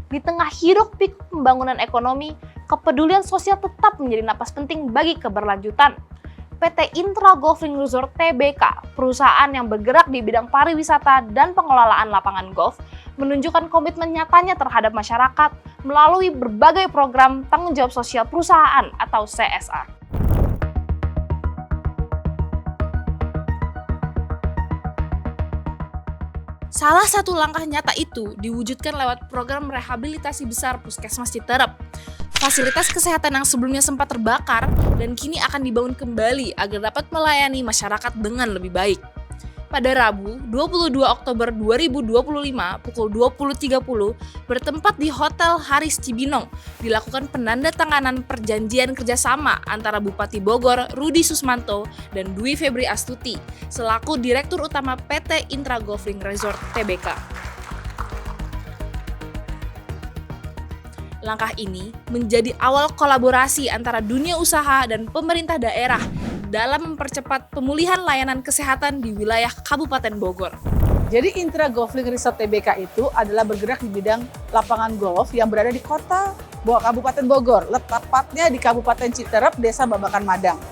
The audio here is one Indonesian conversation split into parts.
Di tengah hiruk-pikuk pembangunan ekonomi, kepedulian sosial tetap menjadi napas penting bagi keberlanjutan. PT Intra Golfing Resort Tbk, perusahaan yang bergerak di bidang pariwisata dan pengelolaan lapangan golf, menunjukkan komitmen nyatanya terhadap masyarakat melalui berbagai program tanggung jawab sosial perusahaan atau CSR. Salah satu langkah nyata itu diwujudkan lewat program rehabilitasi besar Puskesmas Citerep. Fasilitas kesehatan yang sebelumnya sempat terbakar dan kini akan dibangun kembali agar dapat melayani masyarakat dengan lebih baik. Pada Rabu, 22 Oktober 2025 pukul 20.30 bertempat di Hotel Haris Cibinong dilakukan penandatanganan perjanjian kerjasama antara Bupati Bogor Rudi Susmanto dan Dwi Febri Astuti selaku Direktur Utama PT Intra Golfing Resort Tbk. Langkah ini menjadi awal kolaborasi antara dunia usaha dan pemerintah daerah dalam mempercepat pemulihan layanan kesehatan di wilayah Kabupaten Bogor. Jadi Intra Golfing Resort Tbk itu adalah bergerak di bidang lapangan golf yang berada di kota Kabupaten Bogor, tepatnya di Kabupaten Citerep, Desa Babakan Madang.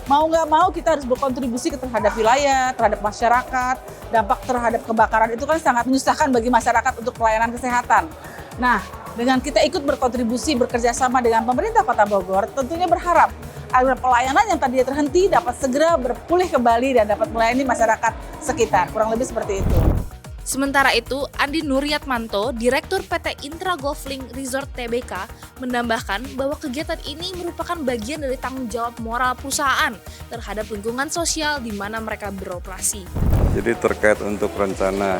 Mau nggak mau kita harus berkontribusi terhadap wilayah, terhadap masyarakat. Dampak terhadap kebakaran itu kan sangat menyusahkan bagi masyarakat untuk pelayanan kesehatan. Nah, dengan kita ikut berkontribusi bekerjasama dengan pemerintah Kota Bogor, tentunya berharap agar pelayanan yang tadinya terhenti dapat segera berpulih kembali dan dapat melayani masyarakat sekitar. Kurang lebih seperti itu. Sementara itu, Andi Nuryatmanto, Direktur PT Intra Golfing Resort Tbk, menambahkan bahwa kegiatan ini merupakan bagian dari tanggung jawab moral perusahaan terhadap lingkungan sosial di mana mereka beroperasi. Jadi terkait untuk rencana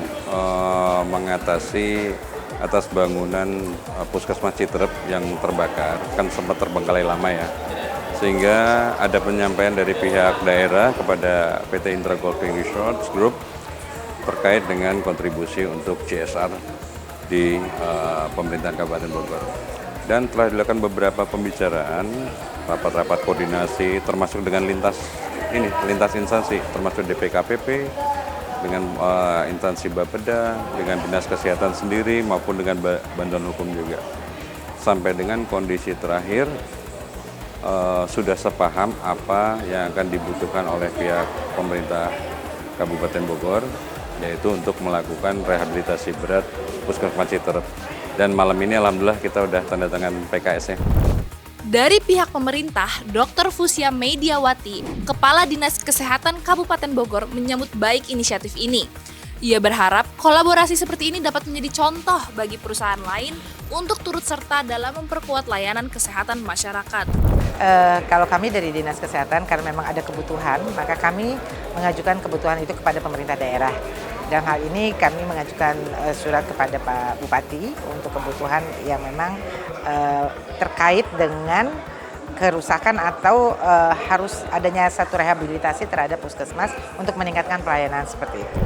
mengatasi atas bangunan Puskesmas Citerep yang terbakar, kan sempat terbengkalai lama ya. Sehingga ada penyampaian dari pihak daerah kepada PT Intra Golfing Resort Group terkait dengan kontribusi untuk CSR di pemerintahan Kabupaten Bogor. Dan telah dilakukan beberapa pembicaraan, rapat-rapat koordinasi termasuk dengan lintas instansi, termasuk DPKPP, dengan instansi Bapeda, dengan Dinas Kesehatan sendiri maupun dengan bantuan hukum juga. Sampai dengan kondisi terakhir sudah sepaham apa yang akan dibutuhkan oleh pihak pemerintah Kabupaten Bogor, yaitu untuk melakukan rehabilitasi berat Puskesmas Citerep. Dan malam ini alhamdulillah kita udah tanda tangan PKS-nya. Dari pihak pemerintah, Dr. Fusia Mediawati, Kepala Dinas Kesehatan Kabupaten Bogor, menyambut baik inisiatif ini. Ia berharap kolaborasi seperti ini dapat menjadi contoh bagi perusahaan lain untuk turut serta dalam memperkuat layanan kesehatan masyarakat. Kalau kami dari Dinas Kesehatan, karena memang ada kebutuhan, maka kami mengajukan kebutuhan itu kepada pemerintah daerah. Dalam hal ini kami mengajukan surat kepada Pak Bupati untuk kebutuhan yang memang terkait dengan kerusakan atau harus adanya satu rehabilitasi terhadap puskesmas untuk meningkatkan pelayanan seperti itu.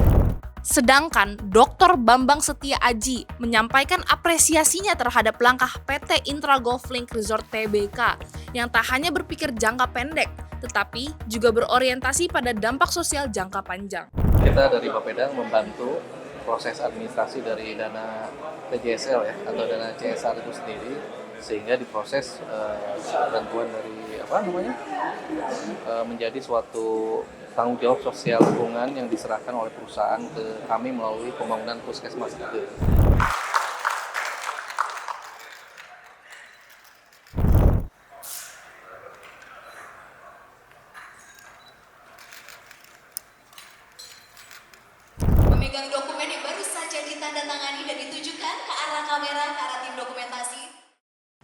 Sedangkan Dr. Bambang Setia Aji menyampaikan apresiasinya terhadap langkah PT Intra Golfing Resort Tbk yang tak hanya berpikir jangka pendek, tetapi juga berorientasi pada dampak sosial jangka panjang. Kita dari Bapeda membantu proses administrasi dari dana PJSL ya, atau dana CSR itu sendiri, sehingga diproses bantuan dari menjadi suatu tanggung jawab sosial lingkungan yang diserahkan oleh perusahaan ke kami melalui pembangunan puskesmas itu. Memegang dokumen yang baru saja ditandatangani dan ditujukan ke arah kamera ke arah tim dokumentasi.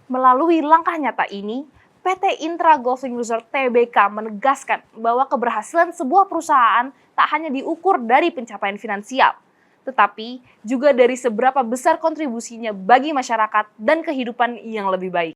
Melalui langkah nyata ini, PT Intra Golfing Resort Tbk menegaskan bahwa keberhasilan sebuah perusahaan tak hanya diukur dari pencapaian finansial, tetapi juga dari seberapa besar kontribusinya bagi masyarakat dan kehidupan yang lebih baik.